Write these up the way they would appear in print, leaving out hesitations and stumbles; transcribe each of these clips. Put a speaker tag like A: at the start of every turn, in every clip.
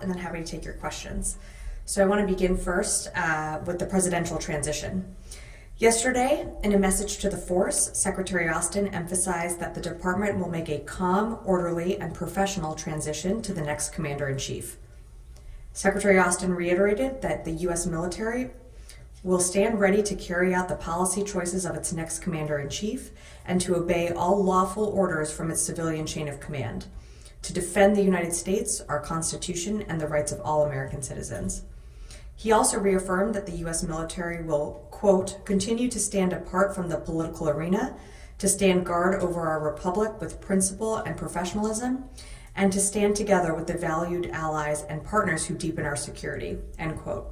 A: and then happy to take your questions. So I want to begin first with the presidential transition. Yesterday, in a message to the force, Secretary Austin emphasized that the department will make a calm, orderly, and professional transition to the next commander-in-chief. Secretary Austin reiterated that the U.S. military will stand ready to carry out the policy choices of its next commander-in-chief and to obey all lawful orders from its civilian chain of command, to defend the United States, our Constitution, and the rights of all American citizens. He also reaffirmed that the U.S. military will, quote, continue to stand apart from the political arena, to stand guard over our republic with principle and professionalism, and to stand together with the valued allies and partners who deepen our security, end quote.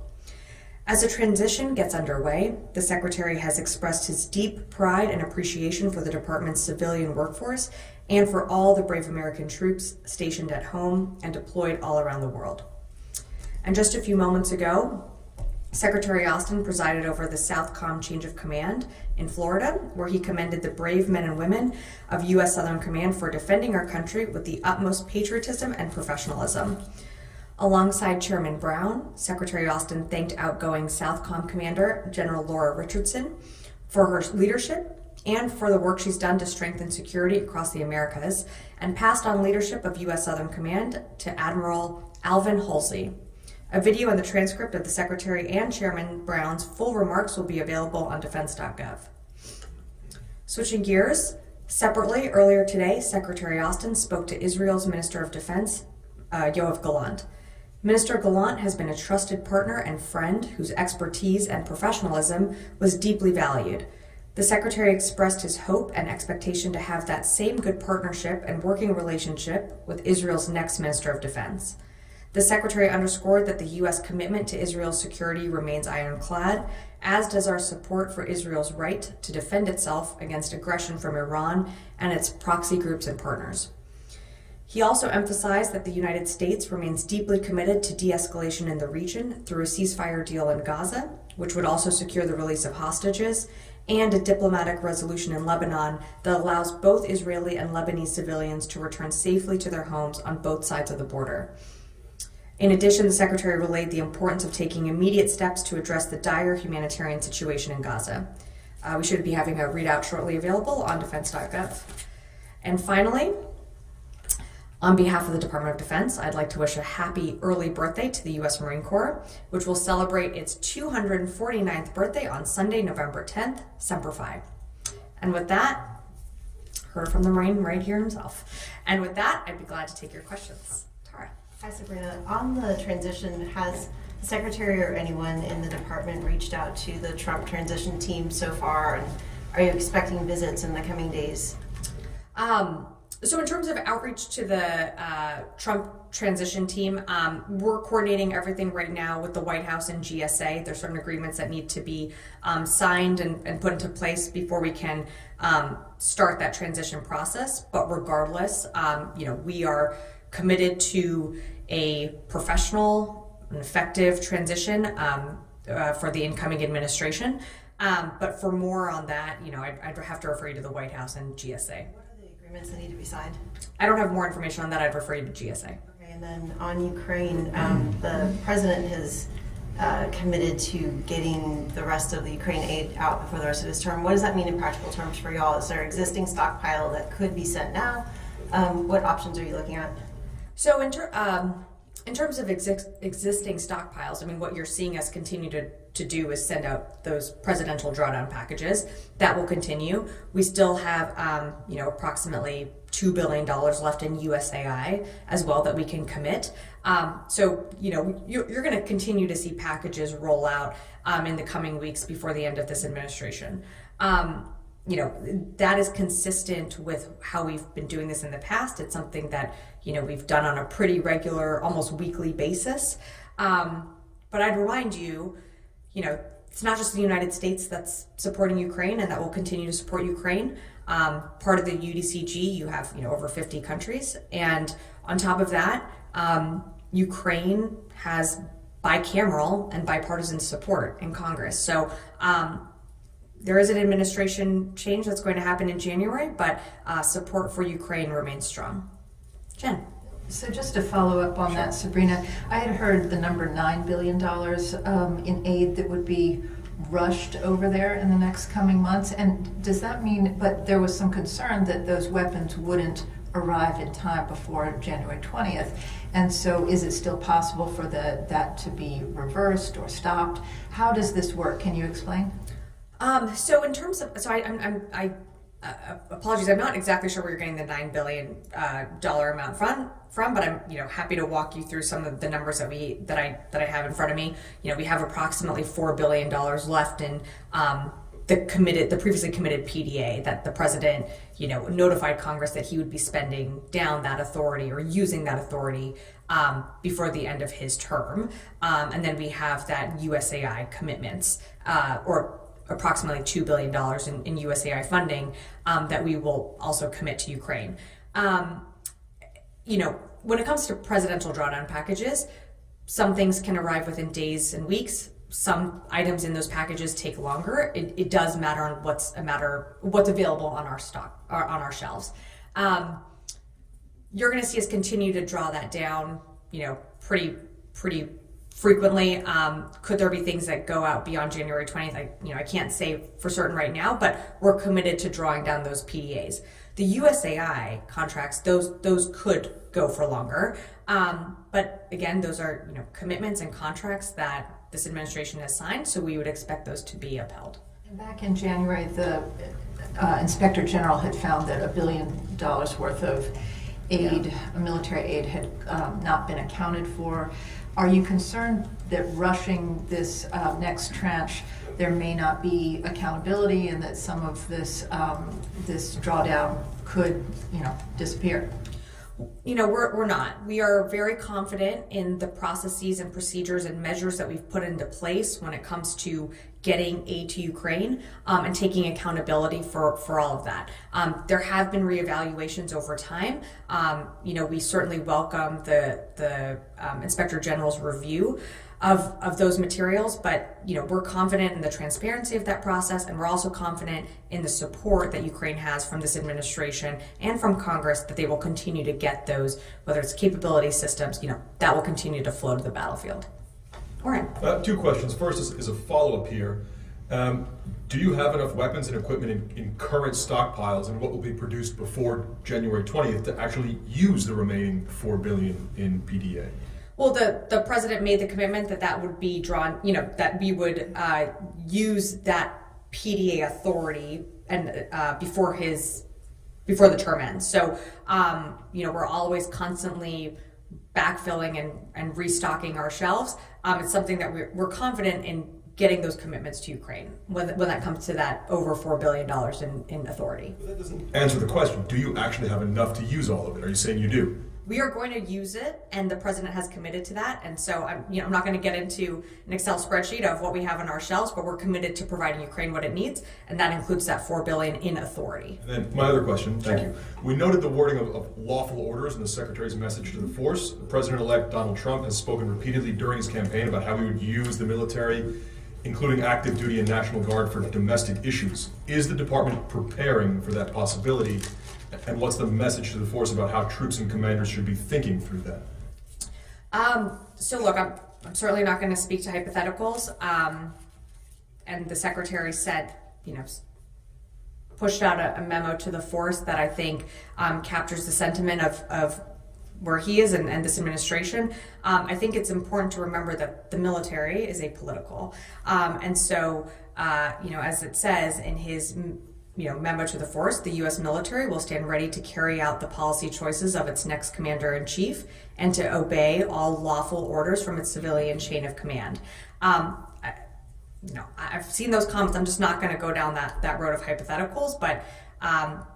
A: As the transition gets underway, the Secretary has expressed his deep pride and appreciation for the department's civilian workforce and for all the brave American troops stationed at home and deployed all around the world. And just a few moments ago, Secretary Austin presided over the Southcom Change of Command in Florida, where he commended the brave men and women of U.S. Southern Command for defending our country with the utmost patriotism and professionalism. Alongside Chairman Brown, Secretary Austin thanked outgoing Southcom Commander General Laura Richardson for her leadership and for the work she's done to strengthen security across the Americas, and passed on leadership of U.S. Southern Command to Admiral Alvin Halsey. A video and the transcript of the Secretary and Chairman Brown's full remarks will be available on defense.gov. Switching gears, separately, earlier today, Secretary Austin spoke to Israel's Minister of Defense, Yoav Gallant. Minister Gallant has been a trusted partner and friend whose expertise and professionalism was deeply valued. The Secretary expressed his hope and expectation to have that same good partnership and working relationship with Israel's next Minister of Defense. The Secretary underscored that the U.S. commitment to Israel's security remains ironclad, as does our support for Israel's right to defend itself against aggression from Iran and its proxy groups and partners. He also emphasized that the United States remains deeply committed to de-escalation in the region through a ceasefire deal in Gaza, which would also secure the release of hostages, and a diplomatic resolution in Lebanon that allows both Israeli and Lebanese civilians to return safely to their homes on both sides of the border. In addition, the Secretary relayed the importance of taking immediate steps to address the dire humanitarian situation in Gaza. We should be having a readout shortly available on defense.gov. And finally, on behalf of the Department of Defense, I'd like to wish a happy early birthday to the U.S. Marine Corps, which will celebrate its 249th birthday on Sunday, November 10th, Semper Fi. And with that, heard from the Marine right here himself. And with that, I'd be glad to take your questions. Tara.
B: Hi, Sabrina. On the transition, has the Secretary or anyone in the department reached out to the Trump transition team so far? And are you expecting visits in the coming days?
A: So in terms of outreach to the Trump transition team, we're coordinating everything right now with the White House and GSA. There's certain agreements that need to be signed and put into place before we can start that transition process. But regardless, we are committed to a professional and effective transition for the incoming administration. But for more on that, I'd have to refer you to the White House and GSA.
B: Agreements that need to be signed?
A: I don't have more information on that. I'd refer you to GSA.
B: Okay, and then on Ukraine, the president has committed to getting the rest of the Ukraine aid out before the rest of his term. What does that mean in practical terms for y'all? Is there existing stockpile that could be sent now? What options are you looking at?
A: So in terms of existing stockpiles, what you're seeing us continue to do is send out those presidential drawdown packages. That will continue. We still have, approximately $2 billion left in USAI as well that we can commit. You're going to continue to see packages roll out in the coming weeks before the end of this administration. That is consistent with how we've been doing this in the past. It's something that, we've done on a pretty regular, almost weekly basis. But I'd remind you, it's not just the United States that's supporting Ukraine and that will continue to support Ukraine. Part of the UDCG, you have, over 50 countries. And on top of that, Ukraine has bicameral and bipartisan support in Congress. So there is an administration change that's going to happen in January, but support for Ukraine remains strong. Jen.
C: So just to follow up on that, Sabrina, I had heard the number $9 billion in aid that would be rushed over there in the next coming months. And does that mean, but there was some concern that those weapons wouldn't arrive in time before January 20th. And so is it still possible for that to be reversed or stopped? How does this work? Can you explain?
A: So in terms of, apologies, I'm not exactly sure where you're getting the $9 billion dollar amount from, but I'm happy to walk you through some of the numbers that I have in front of me. We have approximately $4 billion left in the previously committed PDA that the president notified Congress that he would be spending down that authority or using that authority before the end of his term, and then we have that USAI commitments or approximately $2 billion in USAI funding that we will also commit to Ukraine. When it comes to presidential drawdown packages, some things can arrive within days and weeks. Some items in those packages take longer. It does matter on what's available on our stock or on our shelves. You're going to see us continue to draw that down, pretty frequently. Could there be things that go out beyond January 20th? I can't say for certain right now, but we're committed to drawing down those PDAs. The USAI contracts, those could go for longer. But again, those are commitments and contracts that this administration has signed, so we would expect those to be upheld.
C: And back in January, the Inspector General had found that $1 billion worth of aid, military aid, had not been accounted for. Are you concerned that rushing this next tranche, there may not be accountability and that some of this drawdown could, disappear?
A: We're not. We are very confident in the processes and procedures and measures that we've put into place when it comes to getting aid to Ukraine and taking accountability for all of that. There have been reevaluations over time. We certainly welcome the Inspector General's review of those materials, but we're confident in the transparency of that process, and we're also confident in the support that Ukraine has from this administration and from Congress that they will continue to get those, whether it's capability systems, that will continue to flow to the battlefield. Oren.
D: Two questions. First is a follow-up here. Do you have enough weapons and equipment in current stockpiles and what will be produced before January 20th to actually use the remaining $4 billion in PDA?
A: Well, the president made the commitment that would be drawn, that we would use that PDA authority and before the term ends. So, we're always constantly backfilling and restocking our shelves. It's something that we're confident in getting those commitments to Ukraine when that comes to that over $4 billion in authority.
D: But that doesn't answer the question. Do you actually have enough to use all of it? Are you saying you do?
A: We are going to use it, and the president has committed to that. And so I'm not going to get into an Excel spreadsheet of what we have on our shelves, but we're committed to providing Ukraine what it needs, and that includes that $4 billion in authority.
D: And then my other question, thank you. We noted the wording of lawful orders in the Secretary's message to the force. President-elect Donald Trump has spoken repeatedly during his campaign about how he would use the military, including active duty and National Guard, for domestic issues. Is the department preparing for that possibility? And what's the message to the force about how troops and commanders should be thinking through that?
A: So look, I'm certainly not going to speak to hypotheticals. And the secretary said, pushed out a memo to the force that I think captures the sentiment of where he is and this administration. I think it's important to remember that the military is apolitical. And so, as it says in his memo to the force, the U.S. military will stand ready to carry out the policy choices of its next commander-in-chief and to obey all lawful orders from its civilian chain of command. I've seen those comments. I'm just not going to go down that road of hypotheticals, but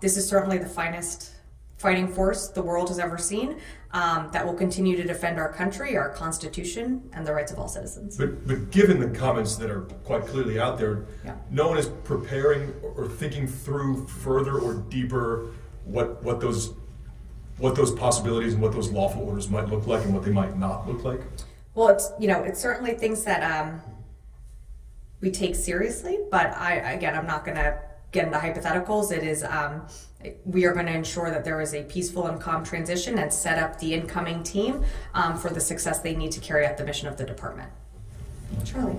A: this is certainly the finest fighting force the world has ever seen that will continue to defend our country, our Constitution, and the rights of all citizens.
D: But given the comments that are quite clearly out there, no one is preparing or thinking through further or deeper what those possibilities and what those lawful orders might look like and what they might not look like.
A: Well, it's certainly things that we take seriously, but I'm not going to get into hypotheticals. It is We are going to ensure that there is a peaceful and calm transition and set up the incoming team for the success they need to carry out the mission of the department. Charlie.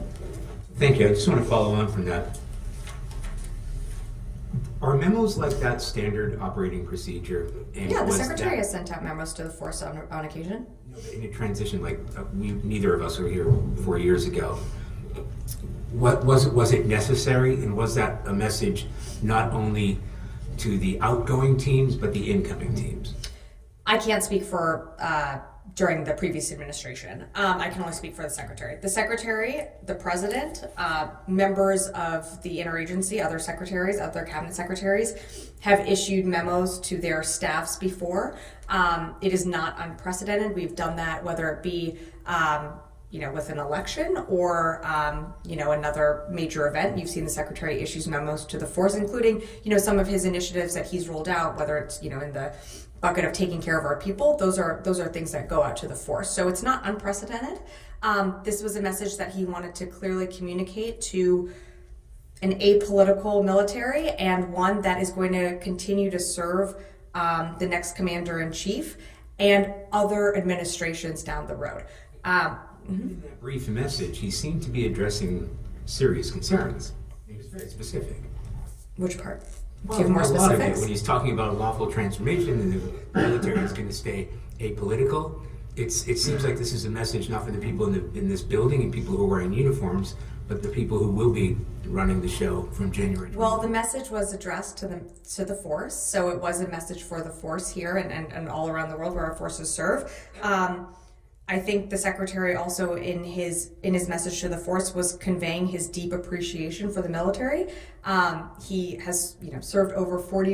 E: Thank you. I just want to follow on from that. Are memos like that standard operating procedure? And
A: Yeah, the
E: was
A: Secretary
E: that-
A: has sent out memos to the force on occasion.
E: In a transition, like neither of us were here 4 years ago. What was it necessary, and was that a message not only to the outgoing teams but the incoming teams?
A: I can't speak for during the previous administration. I can only speak for the Secretary. The Secretary, the President, members of the interagency, other secretaries, other cabinet secretaries, have issued memos to their staffs before. It is not unprecedented. We've done that, whether it be with an election or another major event. You've seen the Secretary issues memos to the force, including some of his initiatives that he's rolled out, whether it's in the bucket of taking care of our people. Those are things that go out to the force. So it's not unprecedented. This was a message that he wanted to clearly communicate to an apolitical military, and one that is going to continue to serve the next commander-in-chief and other administrations down the road.
E: In that brief message, he seemed to be addressing serious concerns. He was very specific.
A: Which part?
E: Well,
A: Give more
E: a lot of it,
A: specifics.
E: when he's talking about a lawful transformation and the military is going to stay apolitical, it seems like this is a message not for the people in this building and people who are wearing uniforms, but the people who will be running the show from January 20th.
A: Well, the message was addressed to the force, so it was a message for the force here and all around the world where our forces serve. I think the Secretary also in his message to the force was conveying his deep appreciation for the military. He has served over 40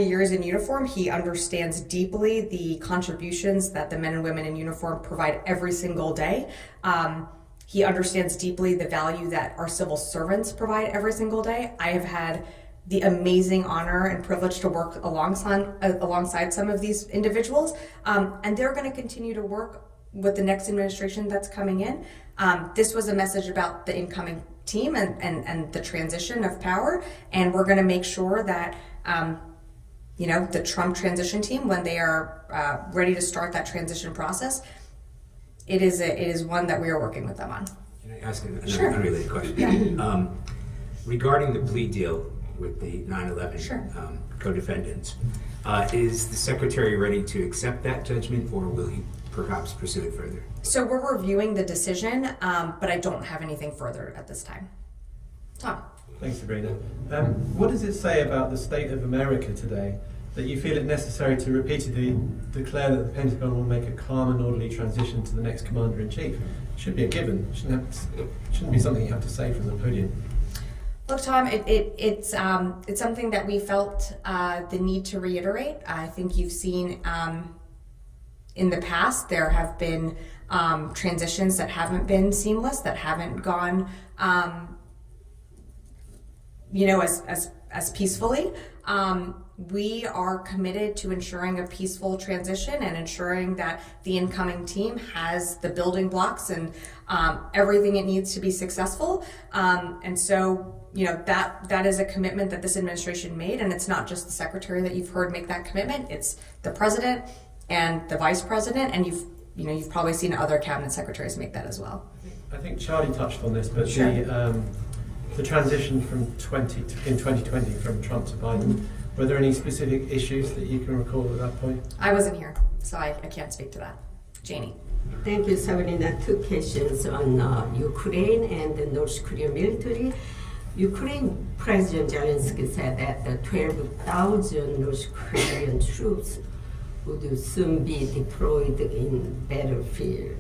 A: years in uniform. He understands deeply the contributions that the men and women in uniform provide every single day. He understands deeply the value that our civil servants provide every single day. I have had the amazing honor and privilege to work alongside some of these individuals, and they're going to continue to work with the next administration that's coming in. This was a message about the incoming team and the transition of power, and we're going to make sure that the Trump transition team, when they are ready to start that transition process, it is one that we are working with them on.
E: Can I ask another
A: Sure.
E: unrelated question?
A: Yeah.
E: Regarding the plea deal with the 9/11
A: Sure.
E: co-defendants, is the Secretary ready to accept that judgment, or will he perhaps pursue it further?
A: So we're reviewing the decision, but I don't have anything further at this time. Tom.
F: Thanks, Sabrina. What does it say about the state of America today that you feel it necessary to repeatedly declare that the Pentagon will make a calm and orderly transition to the next commander-in-chief? It should be a given. It shouldn't be something you have to say from the podium.
A: Look, Tom, it's something that we felt the need to reiterate. I think you've seen in the past there have been transitions that haven't been seamless, that haven't gone as peacefully. We are committed to ensuring a peaceful transition and ensuring that the incoming team has the building blocks and everything it needs to be successful. And so, that is a commitment that this administration made, and it's not just the Secretary that you've heard make that commitment. It's the President and the Vice President, and you've probably seen other cabinet secretaries make that as well.
F: I think Charlie touched on this, but
A: Sure.
F: the transition in 2020 from Trump to Biden, were there any specific issues that you can recall at that point?
A: I wasn't here, so I can't speak to that. Janie.
G: Thank you, Sabrina. Two questions on Ukraine and the North Korean military. Ukraine President Zelensky said that the 12,000 North Korean troops would soon be deployed in battlefield.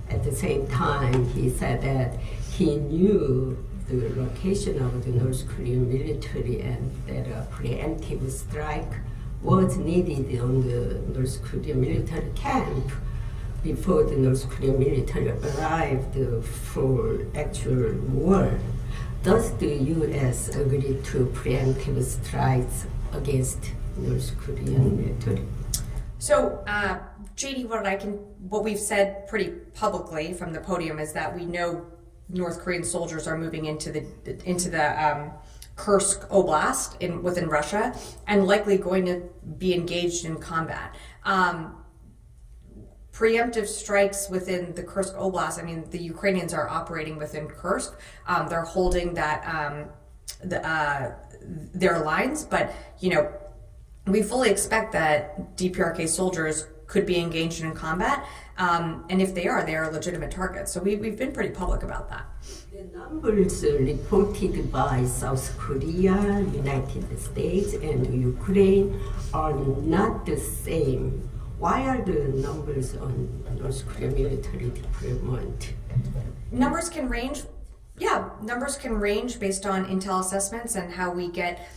G: At the same time, he said that he knew the location of the North Korean military and that a preemptive strike was needed on the North Korean military camp before the North Korean military arrived for actual war. Does the U.S. agree to preemptive strikes against North Korean military?
A: So, JD, what we've said pretty publicly from the podium is that we know North Korean soldiers are moving into the Kursk Oblast within Russia, and likely going to be engaged in combat. Preemptive strikes within the Kursk Oblast, I mean, the Ukrainians are operating within Kursk. They're holding that their lines, but, we fully expect that DPRK soldiers could be engaged in combat, and if they are legitimate targets. So we've been pretty public about that.
G: The numbers reported by South Korea, United States, and Ukraine are not the same. Why are the numbers on North Korea military deployment?
A: Numbers can range. Yeah, numbers can range based on intel assessments and how we get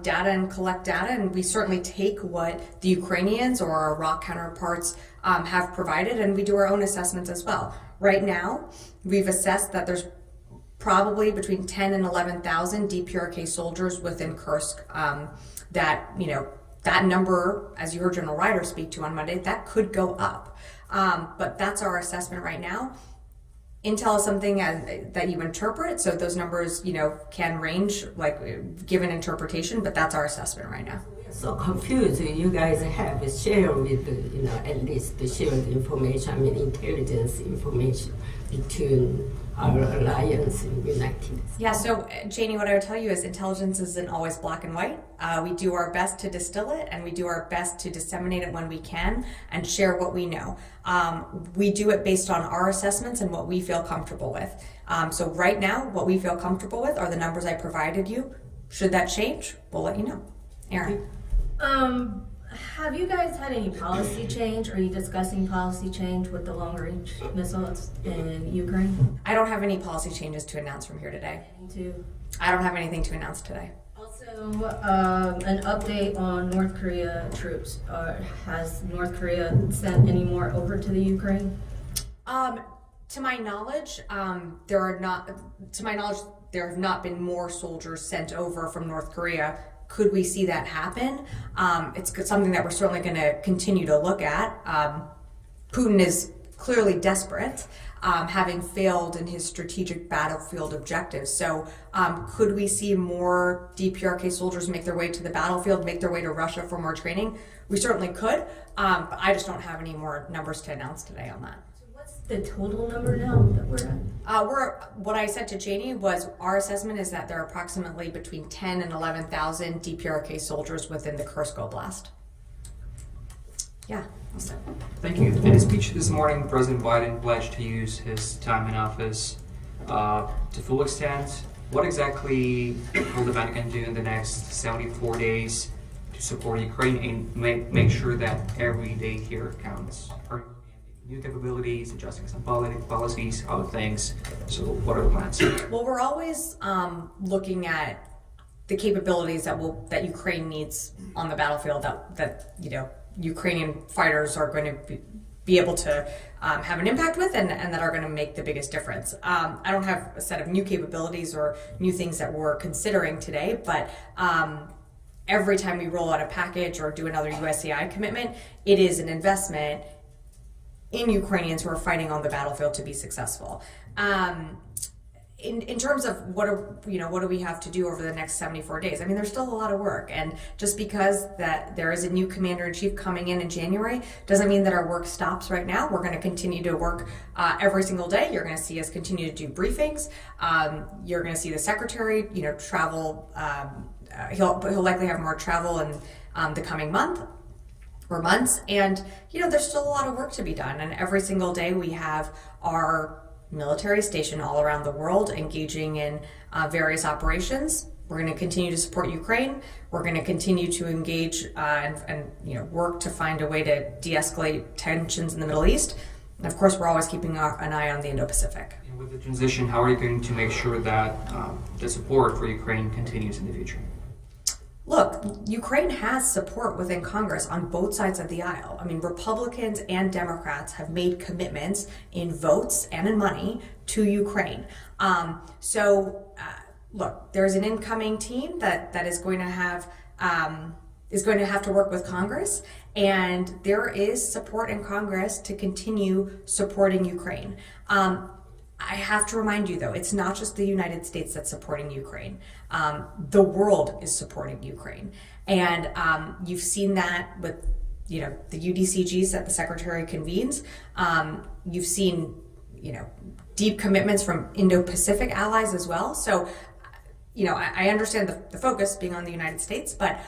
A: data and collect data, and we certainly take what the Ukrainians or our ROC counterparts have provided, and we do our own assessments as well. Right now, we've assessed that there's probably between 10 and 11,000 DPRK soldiers within Kursk. That number, as you heard General Ryder speak to on Monday, that could go up. But that's our assessment right now. Intel is something that you interpret, so those numbers, can range, given interpretation, but that's our assessment right now.
G: So confused, you guys have shared with, at least shared information, intelligence information between our alliance in the United States.
A: Yeah, so Janie, what I would tell you is intelligence isn't always black and white. We do our best to distill it, and we do our best to disseminate it when we can and share what we know. We do it based on our assessments and what we feel comfortable with. So right now, what we feel comfortable with are the numbers I provided you. Should that change, we'll let you know. Aaron.
H: Have you guys had any policy change? Are you discussing policy change with the long-range missiles in Ukraine?
A: I don't have any policy changes to announce from here today. I don't have anything to announce today.
H: Also, an update on North Korea troops. Has North Korea sent any more over to the Ukraine?
A: To my knowledge, there have not been more soldiers sent over from North Korea. Could we see that happen? It's something that we're certainly going to continue to look at. Putin is clearly desperate, having failed in his strategic battlefield objectives. So could we see more DPRK soldiers make their way to the battlefield, make their way to Russia for more training? We certainly could, but I just don't have any more numbers to announce today on that.
H: The total number now that we're at?
A: What I said to Janie was our assessment is that there are approximately between 10 and 11,000 DPRK soldiers within the Kursk Oblast. Yeah.
I: Thank you. In his speech this morning, President Biden pledged to use his time in office to full extent. What exactly will the Pentagon do in the next 74 days to support Ukraine and make sure that every day here counts? New capabilities, adjusting some policies, other things. So what are the plans?
A: Well, we're always looking at the capabilities that Ukraine needs on the battlefield that Ukrainian fighters are going to be able to have an impact with and that are going to make the biggest difference. I don't have a set of new capabilities or new things that we're considering today, but every time we roll out a package or do another USAI commitment, it is an investment in Ukrainians who are fighting on the battlefield to be successful. In terms of what do we have to do over the next 74 days? I mean, there's still a lot of work, and just because that there is a new commander-in-chief coming in January doesn't mean that our work stops right now. We're going to continue to work every single day. You're going to see us continue to do briefings. You're going to see the secretary, travel. He'll likely have more travel in the coming month or months, and there's still a lot of work to be done, and every single day we have our military stationed all around the world engaging in various operations. We're going to continue to support Ukraine. We're going to continue to engage and work to find a way to de-escalate tensions in the Middle East, and of course we're always keeping an eye on the Indo-Pacific.
I: And with the transition, how are you going to make sure that the support for Ukraine continues in the future?
A: Look, Ukraine has support within Congress on both sides of the aisle. I mean, Republicans and Democrats have made commitments in votes and in money to Ukraine. Look, there's an incoming team that is going to have to work with Congress, and there is support in Congress to continue supporting Ukraine. I have to remind you, though, it's not just the United States that's supporting Ukraine. The world is supporting Ukraine. And you've seen that with, the UDCGs that the Secretary convenes. You've seen, deep commitments from Indo-Pacific allies as well. So, I understand the focus being on the United States, but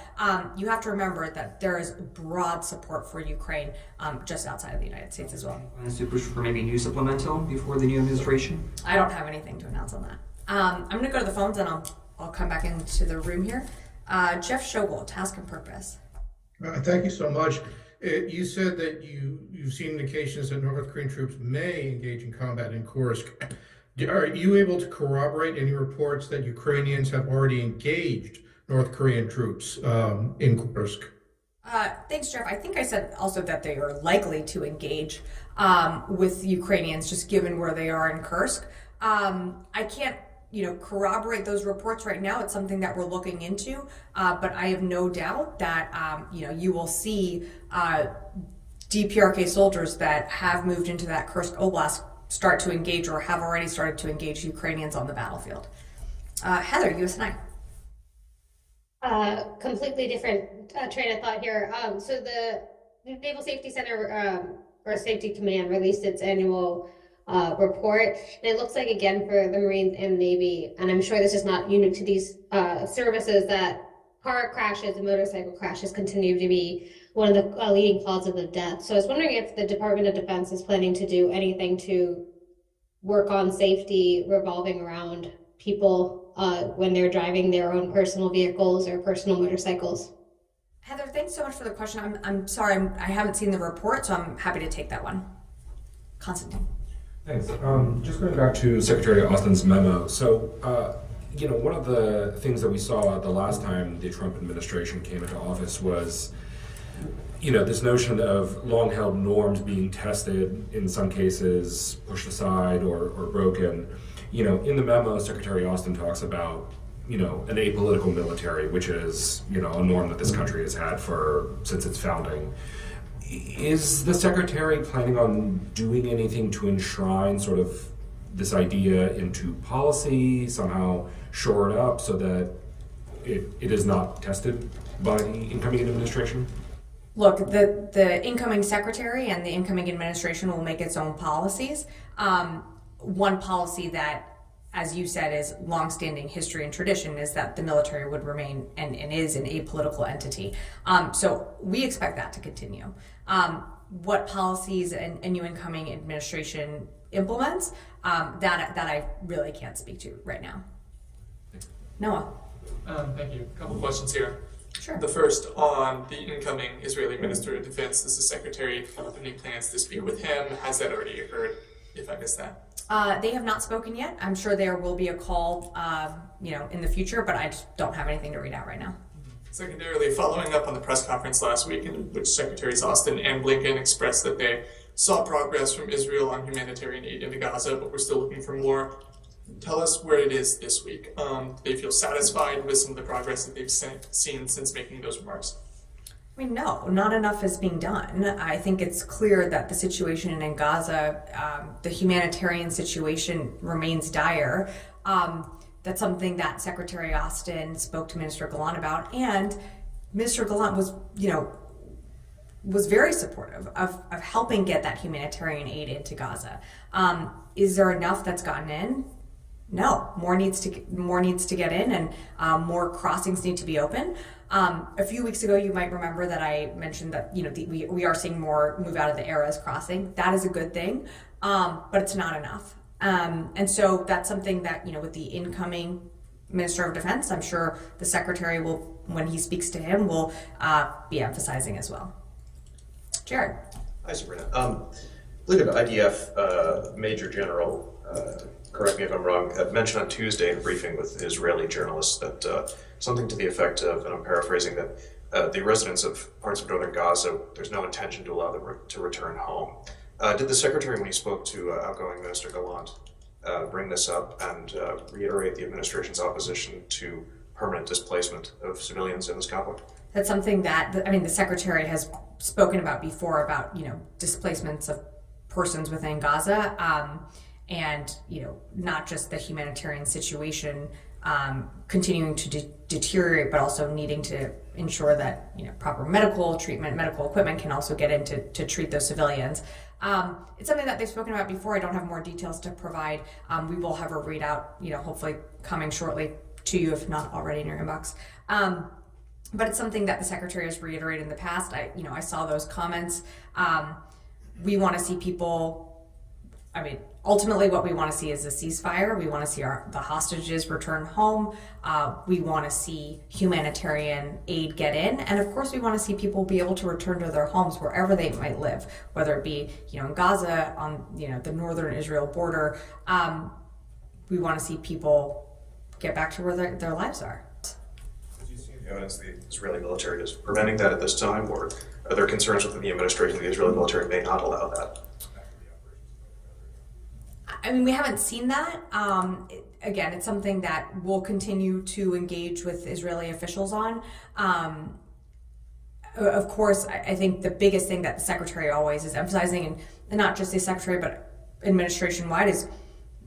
A: you have to remember that there is broad support for Ukraine just outside of the United States as well.
I: Plans to push for maybe a new supplemental before the new administration?
A: I don't have anything to announce on that. I'm going to go to the phones and I'll come back into the room here. Jeff Shogel, Task and Purpose.
J: Thank you so much. You said that you've seen indications that North Korean troops may engage in combat in Kursk. Are you able to corroborate any reports that Ukrainians have already engaged North Korean troops in Kursk?
A: Thanks, Jeff. I think I said also that they are likely to engage with Ukrainians, just given where they are in Kursk. I can't, corroborate those reports right now. It's something that we're looking into, but I have no doubt that, you will see DPRK soldiers that have moved into that Kursk Oblast start to engage or have already started to engage Ukrainians on the battlefield. Heather, USNI.
K: Completely different train of thought here. So the Naval Safety Center or Safety Command released its annual report, and it looks like, again, for the Marines and Navy, and I'm sure this is not unique to these services, that car crashes and motorcycle crashes continue to be one of the leading causes of death. So I was wondering if the Department of Defense is planning to do anything to work on safety revolving around people when they're driving their own personal vehicles or personal motorcycles.
A: Heather, thanks so much for the question. I'm sorry, I haven't seen the report, so I'm happy to take that one. Constantine.
L: Thanks. Just going back to Secretary Austin's memo. So, one of the things that we saw the last time the Trump administration came into office was, this notion of long-held norms being tested, in some cases pushed aside or broken. In the memo, Secretary Austin talks about, an apolitical military, which is, a norm that this country has had since its founding. Is the Secretary planning on doing anything to enshrine sort of this idea into policy, somehow shore it up so that it is not tested by the incoming administration?
A: Look, the incoming secretary and the incoming administration will make its own policies. One policy that, as you said, is longstanding history and tradition is that the military would remain and is an apolitical entity. So we expect that to continue. What policies a new incoming administration implements, that I really can't speak to right now. Noah.
M: Thank you. A couple questions here.
A: Sure.
M: The first on the incoming Israeli Minister of Defense. This is Secretary. Any plans to speak with him? Has that already occurred? If I missed that.
A: They have not spoken yet. I'm sure there will be a call, in the future, but I just don't have anything to read out right now.
M: Secondarily, following up on the press conference last week in which Secretaries Austin and Blinken expressed that they saw progress from Israel on humanitarian aid into Gaza, but we're still looking for more. Tell us where it is this week. Do they feel satisfied with some of the progress that they've seen since making those remarks?
A: I mean, no, not enough is being done. I think it's clear that the situation in Gaza, the humanitarian situation remains dire. That's something that Secretary Austin spoke to Minister Gallant about, and Minister Gallant was very supportive of helping get that humanitarian aid into Gaza. Is there enough that's gotten in? No, more needs to get in, and more crossings need to be open. A few weeks ago, you might remember that I mentioned that we are seeing more move out of the Erez crossing. That is a good thing, but it's not enough. And so that's something that with the incoming Minister of Defense, I'm sure the Secretary will, when he speaks to him, will be emphasizing as well. Jared.
N: Hi, Sabrina. I believe an IDF Major General, correct me if I'm wrong, had mentioned on Tuesday in a briefing with Israeli journalists that something to the effect of, and I'm paraphrasing, that the residents of parts of northern Gaza, there's no intention to allow them to return home. Did the Secretary, when he spoke to outgoing Minister Gallant, bring this up and reiterate the administration's opposition to permanent displacement of civilians in this conflict?
A: That's something that, the Secretary has spoken about before, about, displacements of persons within Gaza. and not just the humanitarian situation continuing to deteriorate, but also needing to ensure that proper medical treatment, medical equipment can also get in to treat those civilians. It's something that they've spoken about before. I don't have more details to provide. We will have a readout, hopefully coming shortly to you, if not already in your inbox. But it's something that the Secretary has reiterated in the past. I saw those comments. We want to see people. Ultimately, what we want to see is a ceasefire. We want to see the hostages return home. We want to see humanitarian aid get in. And of course, we want to see people be able to return to their homes wherever they might live, whether it be, in Gaza, on, the northern Israel border. We want to see people get back to where their lives are.
N: Do you see any evidence the Israeli military is preventing that at this time, or are there concerns within the administration that the Israeli military may not allow that?
A: We haven't seen that. Again, it's something that we'll continue to engage with Israeli officials on. Of course, I think the biggest thing that the Secretary always is emphasizing, and not just the Secretary, but administration-wide, is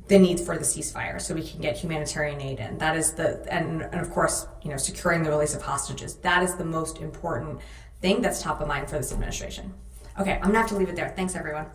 A: the need for the ceasefire so we can get humanitarian aid in. That is and of course, securing the release of hostages. That is the most important thing that's top of mind for this administration. Okay, I'm gonna have to leave it there. Thanks, everyone.